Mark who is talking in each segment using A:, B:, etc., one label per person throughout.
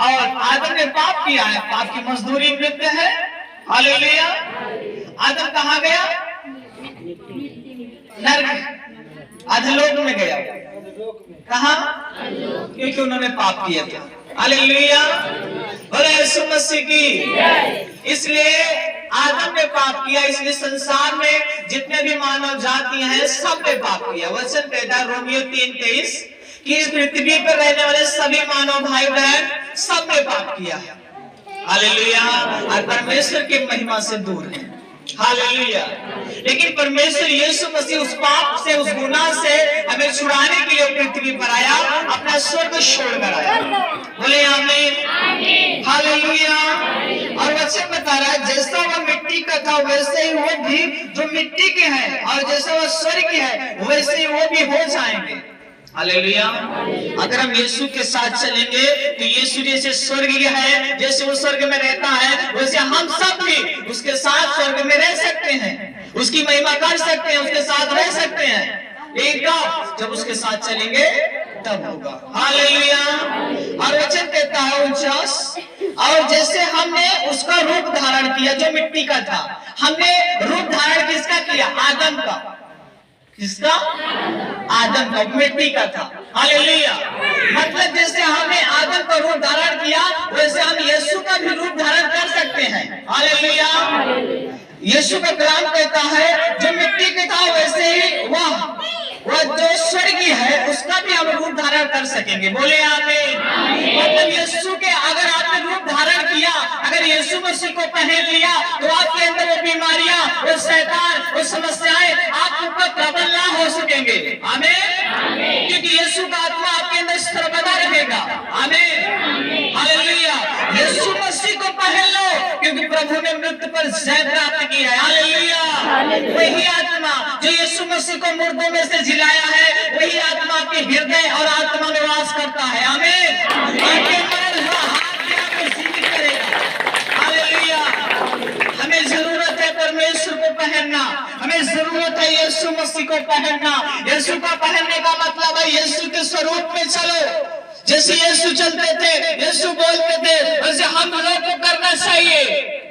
A: और आदम ने पाप किया है, पाप की मजदूरी मृत्यु है। हालेलुया। आदम कहाँ गया? नरक, अधलोक में गया। कहाँ? क्योंकि उन्होंने पाप किया था। हालेलुया। बोले यीशु मसीह की। इसलिए आदम ने पाप किया, इसलिए संसार में जितने भी मानव जातियां हैं सब ने पाप किया। वचन कहता है रोमियो 3:23 कि इस पृथ्वी पर रहने वाले सभी मानव भाई बहन सब ने पाप किया। हालेलुया। और परमेश्वर की महिमा से दूर है। हालेलुया। लेकिन परमेश्वर यीशु मसीह उस पाप से, उस गुनाह से हमें छुड़ाने के लिए पृथ्वी पर आया, अपना स्वर्ग छोड़कर आया। बोले आमीन। हालेलुया। और वचन बता रहा है जैसा वह मिट्टी का था वैसे ही वो भी जो मिट्टी के हैं, और जैसा वह स्वर्ग के है वैसे ही वो भी हो जाएंगे। हालेलुया। अगर हम यीशु के साथ चलेंगे तो यीशु जैसे स्वर्गीय है, जैसे वो स्वर्ग में रहता है, वैसे हम सब भी उसके साथ स्वर्ग में रह सकते हैं, उसकी महिमा कर सकते हैं, उसके साथ रह सकते हैं। लेकिन जब उसके साथ चलेंगे तब होगा। हालेलुया। और वचन कहता है 49, और जैसे हमने उसका रूप धारण किया जो मिट्टी का था, हमने रूप धारण किसका किया? आदम का। किसका? आदम का, मिट्टी का था। हालेलुया। मतलब जैसे हमने आदम का रूप धारण किया वैसे हम यीशु का भी रूप धारण कर सकते हैं। हालेलुया। यीशु का कलाम कहता है जो मिट्टी के था वैसे ही वह जो स्वर्गीय है उसका भी हम रूप धारण कर सकेंगे। बोले आमीन। मतलब यीशु के अगर आपने रूप धारण किया, अगर यीशु मसीह को पहन लिया तो आपके अंदर वो बीमारियां, वो शैतान, वो समस्याएं आपके ऊपर प्रबल ना हो सकेंगे। आमीन। क्योंकि यीशु का आत्मा आपके अंदर सर्वदा रहेगा। आमीन। हालेलुया। यीशु मसीह को पहन लो क्योंकि प्रभु ने मृत्यु पर जय प्राप्त किया है। हालेलुया। वही आत्मा जो यीशु मसीह को मुर्दों में से जिलाया है, वही आत्मा आपके हृदय और आत्मा में वास करता है। आमीन। आपके मरण हुआ हाथ भी आपको जीवित करेगा। हालेलुया। हमें जरूरत है परमेश्वर को पहनना, हमें जरूरत है यीशु मसीह को पहनना। यीशु का पहनने का मतलब है यीशु के स्वरूप में चलो। जैसे यीशु चलते थे, यीशु बोलते थे, वैसे हम लोग को करना चाहिए।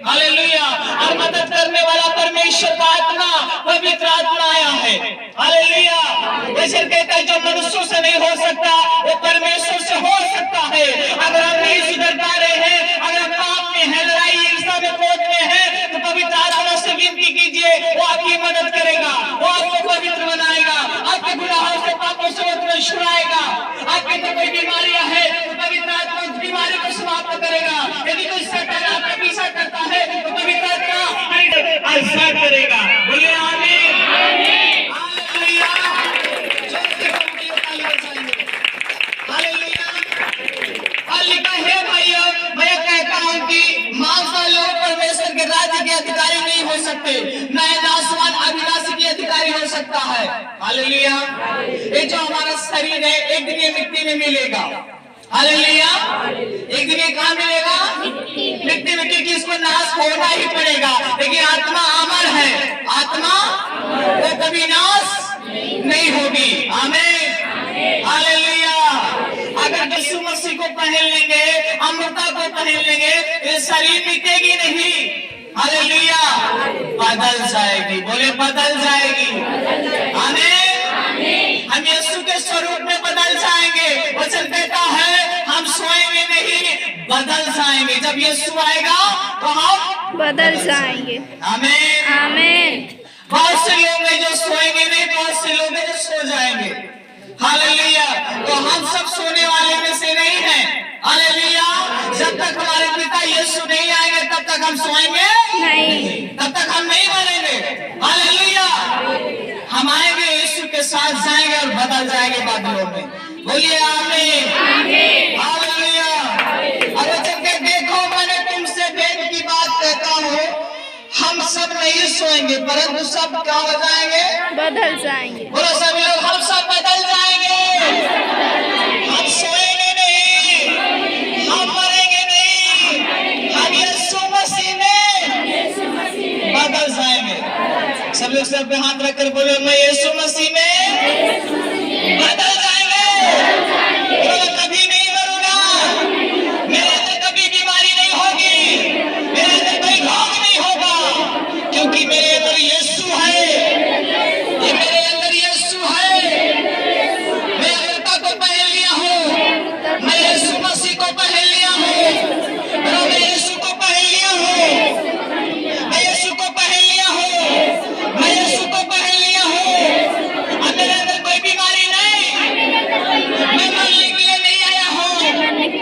A: हालेलुया। और मदद करने वाला परमेश्वर का आत्मा, पवित्र आत्मा आया है। हालेलुया। वैसे कहता है जो मनुष्यों से नहीं हो सकता वो परमेश्वर से हो सकता है। अगर हम नहीं सुधर पा रहे हैं, अगर पाप में है, लड़ाई ईर्ष्या में, क्रोध में है, तो पवित्र आत्मा से विनती कीजिए, वो आपकी मदद करेगा, वो आपको पवित्र बनाएगा, आपके गुनाहों से, पापों से छुड़ाएगा। आपके अंदर कोई बीमारियां है तो पवित्र आत्मा उस बीमारी को समाप्त करेगा। यदि कोई शैतान आपका पीछा करता है तो पवित्र आत्मा ऐसा करेगा। बोलिए आमीन। हालेलुया। हालेलुया। और लिखा है भाइयों, मैं कहता हूं कि मांस और लोग परमेश्वर के राज्य के अधिकारी नहीं हो सकते, न नासवान अविनाशी के अधिकारी हो सकता है। हालेलुया। ये जो हमारा शरीर है एक दिन ये मिट्टी में मिलेगा। हालेलुया। एक दिन ये कहाँ मिलेगा? मिट्टी में, क्योंकि इसको नाश होना ही पड़ेगा। लेकिन आत्मा अमर है, आत्मा वो कभी नाश नहीं होगी। आमीन। हालेलुया। अगर यीशु मसीह को पहन लेंगे, अमृता को पहन लेंगे, ये शरीर मिटेगी नहीं। हालेलुया। बदल जाएगी। बोले बदल जाएगी। आमीन। हम यीशु के स्वरूप में बदल जाएंगे। वचन कहता है हम सोएंगे नहीं, बदल जाएंगे। जब यीशु आएगा तो हम
B: बदल जाएंगे।
A: आमीन।
B: आमीन।
A: बहुत से लोग हैं जो सोएंगे नहीं, बहुत से लोग हैं जो सो जाएंगे। हालेलुया। तो हम सब सोने वाले में से नहीं हैं। हालेलुया। जब तक हमारे पिता यीशु नहीं आएंगे तब तक हम सोएंगे
B: नहीं,
A: तब तक हम नहीं मरेंगे। हालेलुया। हम आएंगे, यीशु के साथ जाएंगे और बदल जाएंगे बादलों में। बोलिए आमीन। हालेलुया। और वचन के देखो मैंने तुमसे भेद की बात कहता हूँ, हम सब नहीं सोएंगे परंतु सब क्या हो जाएंगे? बदल जाएंगे। बोलो सभी लोग, हम सब बदल जाएंगे। हम सोएंगे नहीं, हम मरेंगे नहीं, हम यीशु मसीह में बदल जाएंगे। सब लोग सर पे हाथ रखकर बोलो मैं यीशु मसीह में बदल जाएंगे। कभी नहीं मरूंगा, मेरे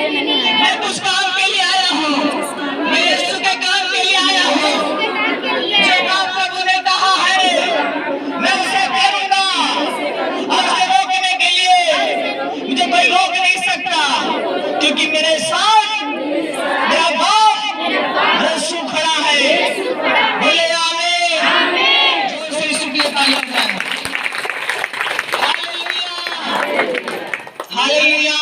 B: लिए नहीं आया,
A: मैं कुछ काम के लिए आया हूँ, मैं यीशु के काम के लिए आया हूँ। जो काम प्रभु ने कहा है मैं उसे करूंगा, और उसे रोकने के लिए मुझे कोई रोक नहीं सकता, क्योंकि मेरे साथ मेरा बाप यीशु खड़ा है। बोले आमीन। जोर से यीशु के लिए तालियां बजाएं। हालेलुया।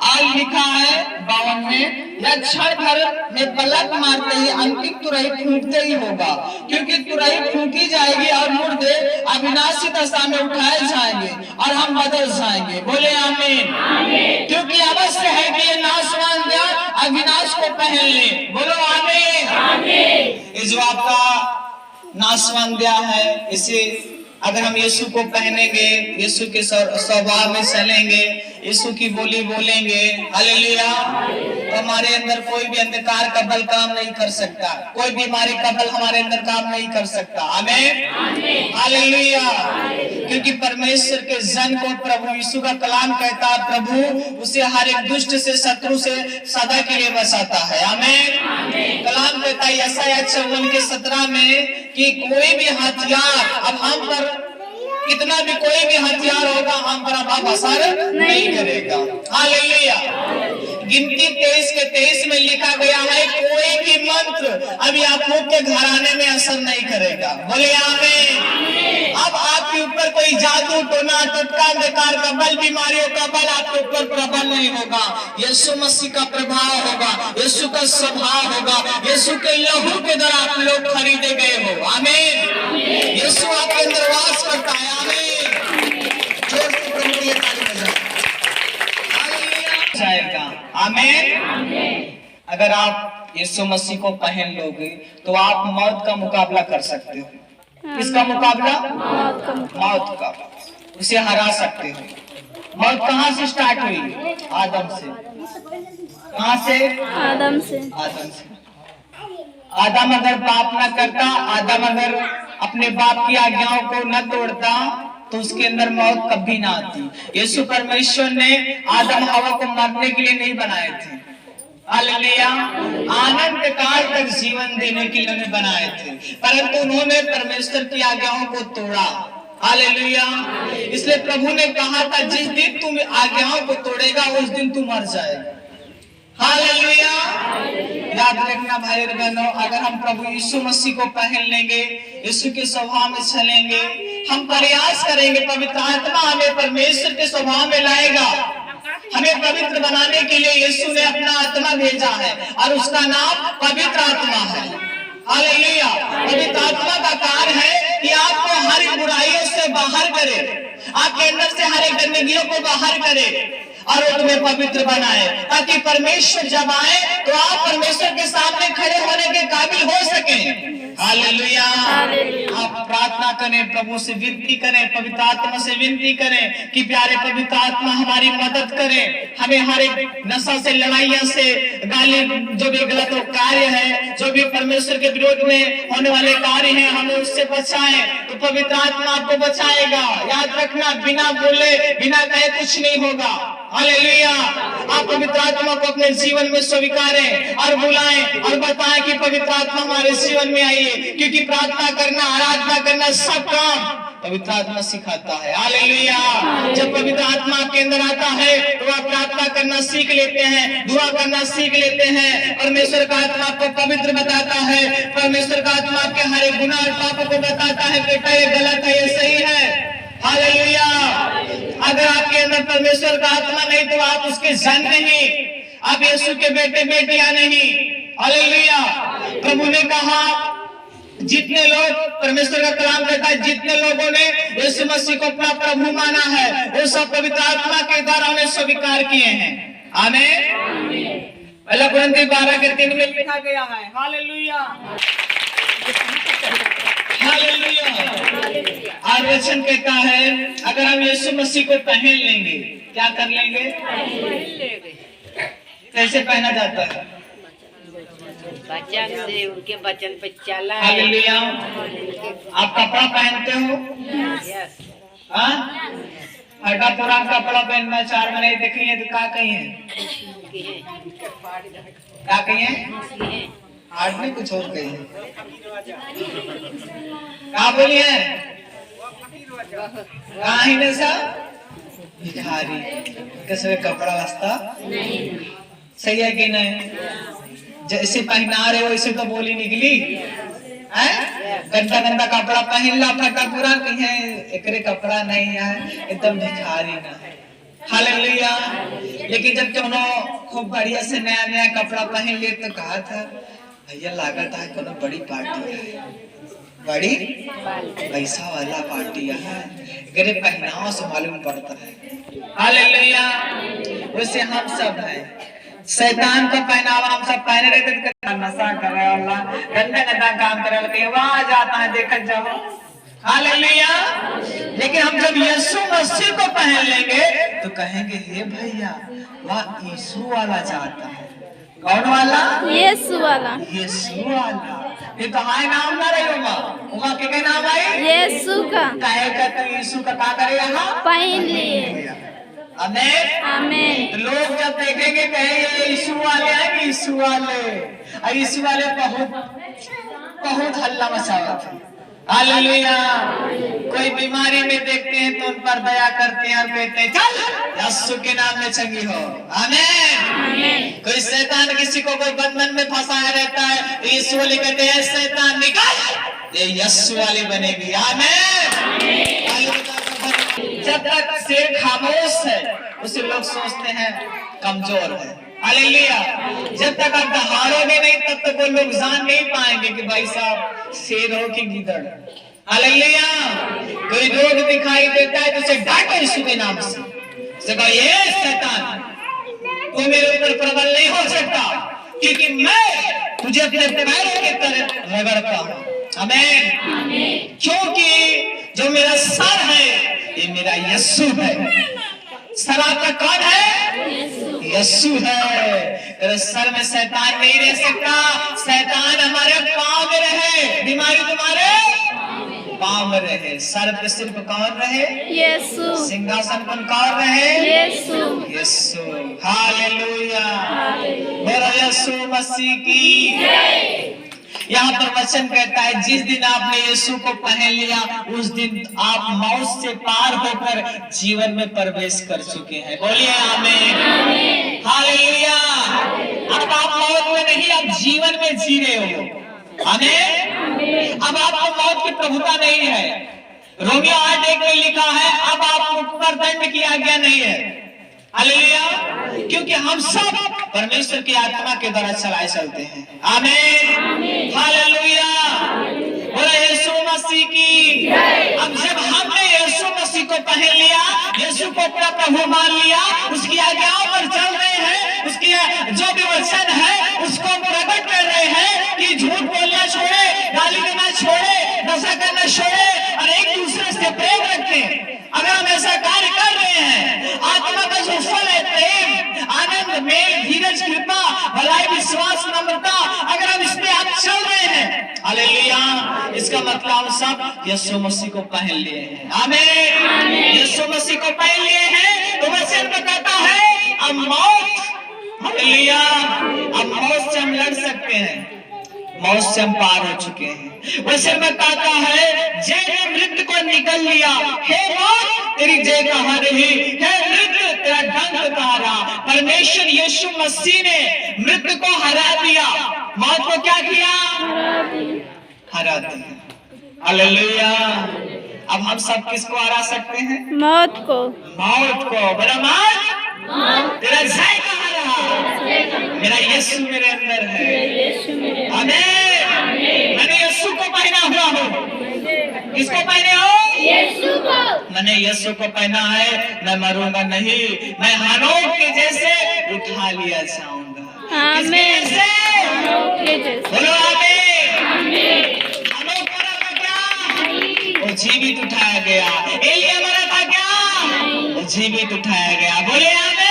A: आज लिखा है 52 में, या क्षण भर में पलक मारते ही अंतिम तुरही फूटते ही होगा, क्योंकि तुरही फूकी जाएगी और मुर्दे अविनाशी दशा में उठाए जाएंगे और हम बदल जाएंगे। बोले आमीन। क्योंकि अवश्य है कि ये नाशवान ज्ञान अविनाश को पहन ले। बोलो आमीन। ये जो आपका नाशवान ज्ञान है, इसे अगर हम यीशु को पहनेंगे, यीशु के स्वभाव में चलेंगे, यीशु की बोली बोलेंगे, हालेलुया, तो हमारे अंदर कोई भी अंधकार का बल काम नहीं कर सकता, कोई बीमारी का बल हमारे अंदर काम नहीं कर सकता। आमीन, हालेलुया। क्योंकि परमेश्वर के जन को प्रभु यीशु का कलाम कहता है, प्रभु उसे हर एक दुष्ट से, शत्रु से सदा के लिए बचाता है। आमीन। कलाम कहता है यशायाह 54:17 में कि कोई भी हथियार, अब हम पर कितना भी कोई भी हथियार होगा, हम पर अब असर नहीं करेगा। हालेलुया। गिनती 23 में लिखा गया है, कोई भी मंत्र अब याकूब के घराने में असर नहीं करेगा। बोले आमीन। अब आपके ऊपर कोई जादू, टोना, टटका, अंधकार का बल, बीमारियों का बल आपके ऊपर प्रबल नहीं होगा। यीशु मसीह का प्रभाव होगा, यीशु का स्वभाव होगा, यीशु के लहू के द्वारा आप लोग खरीदे गए हो। आमीन। यीशु आपके अंदर वास करता है। आमीन। जोर से प्रभु के लिए ताली बजाएं। जाएगा। आमीन। अगर आप यीशु मसीह को पहन लोगे तो आप मौत का मुकाबला कर सकते हो। किसका मुकाबला? मौत का। उसे हरा सकते हो। मौत कहाँ से स्टार्ट हुई? आदम से। कहाँ से?
B: आदम से।
A: आदम से। आदम अगर पाप न करता, आदम अगर अपने बाप की आज्ञाओं को न तोड़ता, तो उसके अंदर मौत कभी ना आती। यीशु परमेश्वर ने आदम हवा को मरने के लिए नहीं बनाए थे, हालेलुया, आनंद काल तक जीवन देने के लिए उन्हें बनाए थे, परंतु उन्होंने परमेश्वर की आज्ञाओं को तोड़ा। हालेलुया। इसलिए प्रभु ने कहा था, जिस दिन तुम आज्ञाओं को तोड़ेगा उस दिन तू मर जाएगा। हालेलुया। याद रखना भाई बहनों, अगर हम प्रभु यीशु मसीह को पहन लेंगे, यीशु के स्वभाव में चलेंगे, हम प्रयास करेंगे, पवित्र आत्मा हमें परमेश्वर के स्वभाव में लाएगा। हमें पवित्र बनाने के लिए यीशु ने अपना आत्मा भेजा है और उसका नाम पवित्र आत्मा है। हालेलुया। पवित्र आत्मा का कार्य है कि आपको हर एक बुराइयों से बाहर करे, आपके अंदर से हर एक गंदगियों को बाहर करे और वो तुम्हें पवित्र बनाए, ताकि परमेश्वर जब आए तो आप परमेश्वर के सामने खड़े होने के काबिल हो सके। हालेलुया। आप प्रार्थना करें, प्रभु से विनती करें, पवित्र आत्मा से विनती करें कि प्यारे पवित्र आत्मा हमारी मदद करें, हमें हर एक नशा से, लड़ाइयों से, गाली, जो भी गलत कार्य है, जो भी परमेश्वर के विरोध में होने वाले कार्य हैं, हमें उससे बचाएं, तो पवित्र आत्मा आपको बचाएगा। याद रखना, बिना बोले, बिना कहे कुछ नहीं होगा। हालेलुया। आप पवित्र आत्मा को अपने जीवन में स्वीकारें और बुलाएं और बताएं कि पवित्र आत्मा हमारे जीवन में आइए, क्योंकि प्रार्थना करना, आराधना करना, सब काम पवित्र आत्मा सिखाता है। हालेलुया। जब पवित्र आत्मा आपके अंदर आता है तो आप प्रार्थना करना सीख लेते हैं, दुआ करना सीख लेते हैं। परमेश्वर का आत्मा आपको पवित्र बताता है, परमेश्वर का आत्मा आपके हर एक गुनाह और पापों को बताता है, बेटा ये गलत है, ये सही है। हालेलुया। अगर आपके अंदर परमेश्वर का आत्मा नहीं तो आप उसके जन नहीं, आप यीशु के बेटे बेटियां नहीं। हालेलुया। प्रभु ने कहा, जितने लोग, परमेश्वर का कलाम कहता है, जितने लोगों ने यीशु मसीह को अपना प्रभु माना है वो सब पवित्र आत्मा के द्वारा उन्हें स्वीकार किए हैं। आमीन। 1 कुरिन्थी 12:3 में लिखा गया है। हालेलुया। हालेलुया। और वचन कहता है, अगर हम यीशु मसीह को पहन लेंगे, क्या कर लेंगे? कैसे पहना जाता है?
C: वचन से, उनके वचन पे चला।
A: हालेलुया। आप कपड़ा पहनते हो?
C: यस।
A: फटा पुरान कपड़ा पहनना 4 महीने देखी है तो क्या कहिए, क्या कहिए, आज नहीं कुछ और कहिए, क्या बोलिए, कहा ही नहीं सा भिखारी कैसे कपड़ा वास्ता सही है कि नहीं, जैसे पहना रहे हो वैसे तो बोली निकली है, गंदा गंदा कपड़ा पहन ला फटा पुरान कहीं एकरे कपड़ा नहीं है, एकदम भिखारी ना, हालेलुया। लेकिन जब तुम खूब बढ़िया से नया नया कपड़ा पहन लिए तो कहा था भैया लागत है कोनो बड़ी पार्टी है, बड़ी पैसा वाला पार्टी है, एकरे पहनाव से मालूम पड़ता है, हालेलुया। वैसे हम सब हैं, शैतान का पहनावा हम सब पहने रहते थे, नशा करे वाला गंदा गंदा काम करे वाला कहीं आवाज आता है देखा जाओ, हालेलुया। लेकिन हम जब यीशु मसीह को पहन लेंगे तो कहेंगे हे भैया वह यीशु वाला चाहता है, कौन वाला,
B: यीशु वाला,
A: यीशु वाला। ये कहाँ नाम ना रही उमा, उमा के नाम आई
B: यीशु का,
A: कहेगा तो यीशु का क्या करे यहाँ
B: पहन लिए,
A: आमेन
B: आमेन।
A: तो लोग जब देखेंगे कहेंगे यीशु वाले हैं, यीशु वाले, और यीशु वाले बहुत हल्ला मचावा था, हालेलुया। कोई बीमारी में देखते हैं तो उन पर दया करते हैं और कहते हैं चल यीशु के नाम में चंगी हो, आमेन। कोई शैतान किसी को कोई बंधन में फंसाया रहता है तो यीशु वाले कहते हैं शैतान निकल, ये यीशु वाली बनेगी, आमेन। जब तक शेर खामोश है उसे लोग सोचते हैं कमजोर है, हालेलुया। जब तक आप दहाड़ोगे नहीं तब तक वो लोग जान नहीं पाएंगे कि भाई साहब शेर हो कि गिदड़, हालेलुया। कोई रोग दिखाई देता है तो उसे डांटो यीशु के नाम से कहो ये शैतान तू मेरे ऊपर प्रबल नहीं हो सकता क्योंकि मैं तुझे अपने पैरों के तरफ रगड़ता हूँ, आमीन। क्योंकि जो मेरा सर है ये मेरा यीशु है, सर आपका कौन है, यीशु है। तेरे सर में शैतान नहीं रह सकता, शैतान हमारे पाँव में रहे, बीमारी तुम्हारे पाँव में रहे, सर पे सिर्फ कौन रहे,
B: यीशु,
A: सिंहासन पर कौन रहे,
B: यीशु,
A: यीशु, हालेलुया। बोलो यीशु मसीह की जय। यहाँ पर वचन कहता है जिस दिन आपने यीशु को पहन लिया उस दिन आप मौत से पार होकर जीवन में प्रवेश कर चुके हैं, बोलिए आमीन, हालेलुया। अब आप मौत में नहीं, आप जीवन में जी रहे हो, आमीन। अब आपको मौत की प्रभुता नहीं है, रोमियो 8:1 में लिखा है अब आपको पर दंड की आज्ञा नहीं है, हालेलुया। क्योंकि हम सब परमेश्वर की आत्मा के द्वारा चलाए चलते हैं, आमीन, हालेलुया। बोलो यीशु मसीह की जय। अब जब हमने यीशु मसीह को पहन लिया, यीशु को अपना प्रभु मान लिया, उसकी आज्ञाओं पर चल रहे हैं, उसकी जो भी वचन है उसको प्रकट कर रहे हैं कि झूठ बोलना छोड़े, गाली देना छोड़े, नशा करना छोड़े और एक दूसरे से प्रेम रखें। अगर हम ऐसा कार्य कर रहे हैं, आत्मा का जो फल है प्रेम, आनंद, मेल, धीरज, कृपा, भलाई, विश्वास, नम्रता, अगर हम इसमें आप चल रहे हैं, हालेलुया, इसका मतलब हम सब यीशु मसीह को पहन लिए हैं, आमीन। यीशु मसीह को पहन लिए हैं तो वचन बताता है अब मौत, हालेलुया, अब मौत से हम लड़ सकते हैं, मौत से हम पार हो चुके हैं। वचन बताता है जय ने मृत्यु को निकल लिया, हे मौत तेरी जय कहाँ रही, हे मृत्यु तेरा डंक कहाँ रहा। परमेश्वर यीशु मसीह ने मृत्यु को हरा दिया, मौत को क्या किया, हरा दिया, हालेलुया। अब हम सब किसको हरा सकते हैं, मौत को, मौत को। बड़ा मौत तेरा जय कहाँ रहा, मेरा यीशु मेरे अंदर है, आमीन। मैंने यीशु को पहना हुआ हूँ, किसको पहने हो, यीशु को। मैंने यीशु को पहना है, मैं मरूंगा नहीं, मैं हनोक के जैसे उठा लिया जाऊंगा, आमीन, बोलो आमीन। हनोक मरा था क्या, वो जीवित उठाया गया। एलिया मरा था क्या, वो जीवित उठाया गया, बोले आमीन।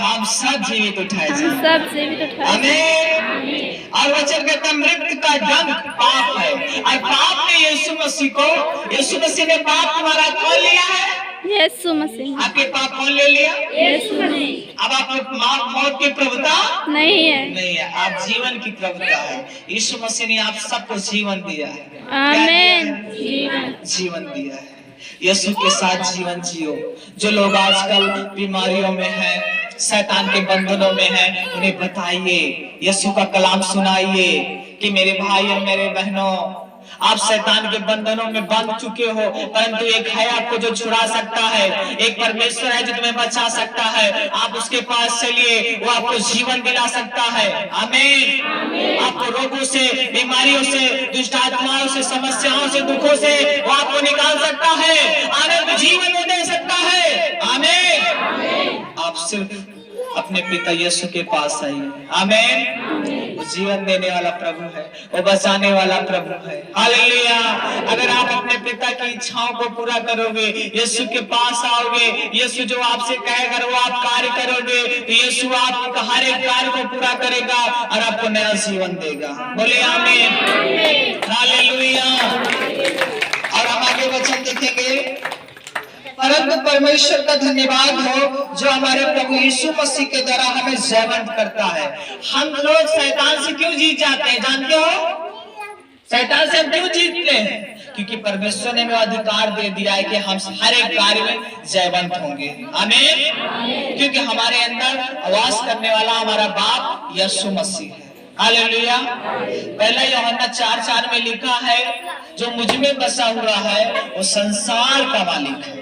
A: हम सब जीवित उठाए जाए, सब जीवित उठाए, आमीन। और वचन कहता मृत्यु का दंड पाप है, और पाप ने यीशु मसीह ने पाप तुम्हारा खोल लिया है,
B: यीशु मसीह।
A: आपके पाप कौन ले लिया?
B: यीशु ने।
A: अब आप मौत की प्रभुता
B: नहीं है।
A: नहीं है, आप जीवन की प्रभुता है। यीशु मसीह ने आप सबको जीवन दिया है।
B: आमीन।
A: जीवन दिया है। यीशु के साथ जीवन जियो। जो लोग आजकल बीमारियों में हैं, शैतान के बंधनों में हैं, उन्हें बताइए, यीशु का कलाम सुनाइए कि मेरे भाई और मेरे बहनों, आप शैतान के बंधनों में बंध चुके हो, परंतु एक है आपको जो छुड़ा सकता है, एक परमेश्वर है जो तुम्हें बचा सकता है। आप उसके पास चलिए, वो आपको जीवन दिला सकता है। आमीन। आपको रोगों से, बीमारियों से, दुष्ट आत्माओं से, समस्याओं से, दुखों से वो आपको निकाल सकता है, आनंद जीवन में दे सकता है। आमीन। आप सिर्फ अपने पिता यीशु के पास आइए। आमीन। वो जीवन देने वाला प्रभु है, वो बचाने वाला प्रभु है। हालेलुया। अगर आप अपने पिता की इच्छाओं को पूरा करोगे, यीशु के पास आओगे, यीशु जो आपसे कहेगा वो आप कार्य करोगे, तो यीशु आपका हर एक कार्य को पूरा करेगा और आपको नया जीवन देगा। बोले आमीन। हालेलुया। और हम आगे वचन देखेंगे। परंतु परमेश्वर का धन्यवाद हो जो हमारे प्रभु यीशु मसीह के द्वारा हमें जयवंत करता है। हम लोग शैतान से क्यों जीत जाते हैं जानते हो? शैतान से हम क्यों जीतते हैं? क्योंकि परमेश्वर ने हमें अधिकार दे दिया है कि हम हर एक कार्य में जयवंत होंगे। आमीन। क्योंकि हमारे अंदर वास करने वाला हमारा बाप यीशु मसीह है। हालेलुया। पहला यूहन्ना 4:4 में लिखा है, जो मुझ में बसा हुआ है वो संसार का मालिक है।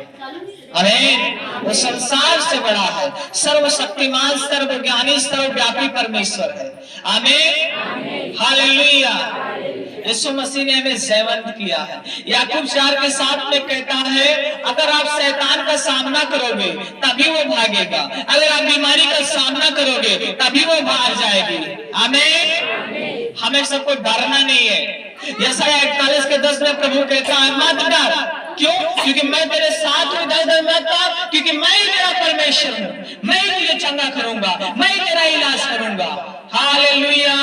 A: आमीन। वो संसार से बड़ा है, सर्वशक्तिमान, सर्वज्ञानी, सर्वव्यापी परमेश्वर है। आमीन। हालेलुया। यीशु मसीह ने हमें जयवंत किया है। याकूब 4:7 में कहता है, अगर आप शैतान का सामना करोगे तभी वो भागेगा, अगर आप बीमारी का सामना करोगे तभी वो भाग जाएगी। आमीन। हमें सबको डरना नहीं है। यशायाह 41:10 में प्रभु कहता है, मत डर। क्यों? क्योंकि मैं तेरे साथ हूँ, डर मत, क्योंकि मैं ही तेरा परमेश्वर हूँ, मैं ही तुझे चंगा करूंगा, मैं ही तेरा इलाज करूंगा। हालेलुया।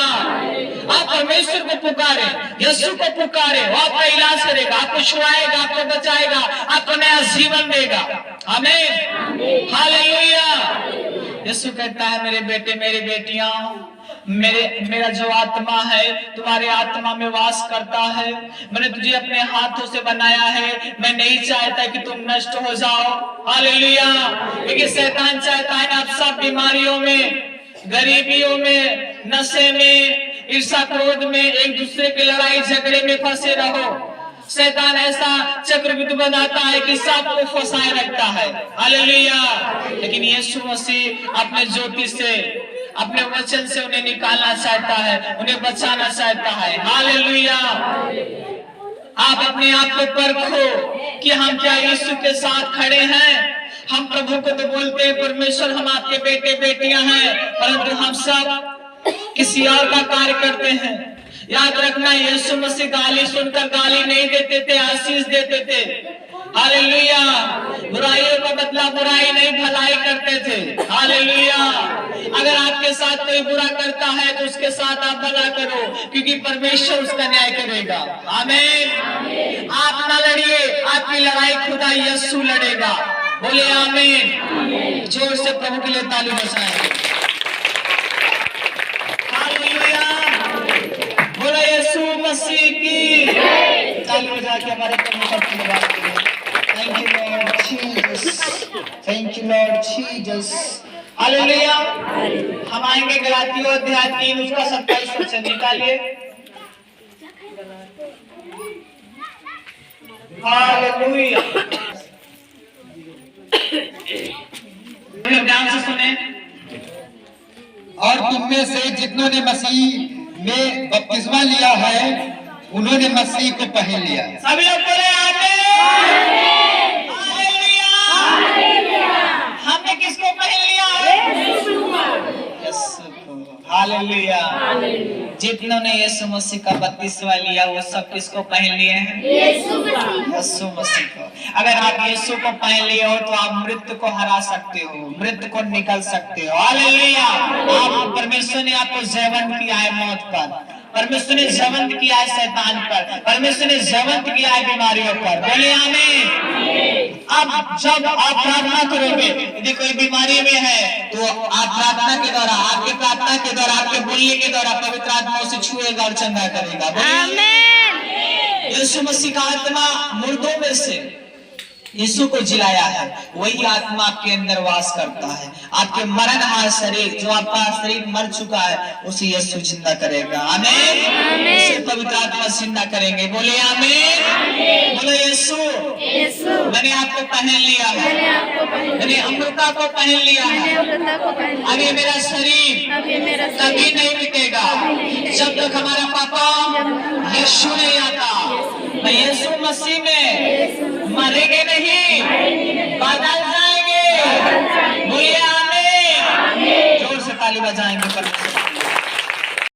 A: आप परमेश्वर को पुकारे, यीशु को पुकारे, वो आपका इलाज करेगा, आपको छुड़ाएगा, आपको बचाएगा, आपको नया जीवन देगा। आमीन। हालेलुया। यीशु कहता है, मेरे बेटे, मेरी बेटियां, मेरा जो आत्मा है तुम्हारे आत्मा में वास करता है। मैंने तुझे अपने हाथों से बनाया है। मैं नहीं चाहता कि तुम नष्ट हो जाओ। हालेलुया। लेकिन शैतान चाहता है आप सब बीमारियों में, गरीबियों में, नशे में, ईर्ष्या, क्रोध में, एक दूसरे के लड़ाई झगड़े में फंसे रहो। शैतान ऐसा चक्रव्यूह बनाता है कि सबको फंसाए रखता है। हालेलुया। लेकिन यीशु मसीह अपने ज्योति से, अपने वचन से उन्हें निकालना चाहता है, उन्हें बचाना चाहता है। हालेलुया। आप अपने आप को परखो कि हम क्या यीशु के साथ खड़े हैं। हम प्रभु को तो बोलते हैं, परमेश्वर हम आपके बेटे बेटियां हैं, परंतु हम सब किसी और का कार्य करते हैं। याद रखना, यीशु मसीह गाली सुनकर गाली नहीं देते थे, आशीष देते थे। हालेलुया। बुराइयों का बदला बुराई नहीं, भलाई करते थे। हालेलुया। अगर आपके साथ कोई बुरा करता है तो उसके साथ आप भला करो, क्योंकि परमेश्वर उसका न्याय करेगा। आमीन। आप ना लड़िए, आपकी लड़ाई खुदा यीशु लड़ेगा। बोले आमीन। जोर से प्रभु के लिए ताली बजाएं। हालेलुया। बोला यीशु मसीह की ताली बजा के हमारे प्रभु का धन्यवाद करें। Thank you Lord Jesus. Thank you Lord Jesus. Hallelujah. हम आएंगे गलातियों अध्याय 3 उसका 27 वचन निकालिए। हालेलुया। ध्यान से सुने।
D: और तुम में से जितनों ने मसीह में बपतिस्मा लिया है, उन्होंने मसीह को पहन लिया।
A: सभी लोग बोले आमीन। हमने किसको पहन लिया है? यीशु को। हालेलुया। जितनों ने यीशु मसीह का बपतिस्मा लिया वो सब किसको पहन लिए हैं? यीशु मसीह को। अगर आप यीशु को पहन लिए हो तो आप मृत्यु को हरा सकते हो, मृत्यु को निकल सकते हो। हालेलुया। आप परमेश्वर ने आपको जयवंत किया है मौत पर। परमेश्वर ने जबंद किया है शैतान पर, परमेश्वर ने जबंद किया है बीमारियों पर। बोले आमीन। अब जब आप प्रार्थना करोगे, यदि कोई बीमारी में है तो आप प्रार्थना के द्वारा, आपके प्रार्थना के द्वारा, आपके बोलने के द्वारा पवित्र आत्मा उसे छुएगा और चंगा करेगा।
B: आमीन।
A: यीशु मसीह का आत्मा मुर्दों में से यीशु को जिलाया है, वही आत्मा आपके अंदर वास करता है। आपके मरणहार शरीर, जो आपका शरीर मर चुका है, उसे यीशु जिंदा करेगा। आमीन। उसे पवित्र आत्मा जिंदा करेंगे। बोले आमीन। बोले यीशु, मैंने आपको पहन लिया है, मैंने अमृता को पहन लिया है। अभी मेरा शरीर कभी नहीं मिटेगा जब तक हमारा पापा यीशु नहीं आता। मैं यीशु मसीह में मरेंगे नहीं, बदल जाएंगे। बोलिए आमीन। जोर से ताली बजाएंगे।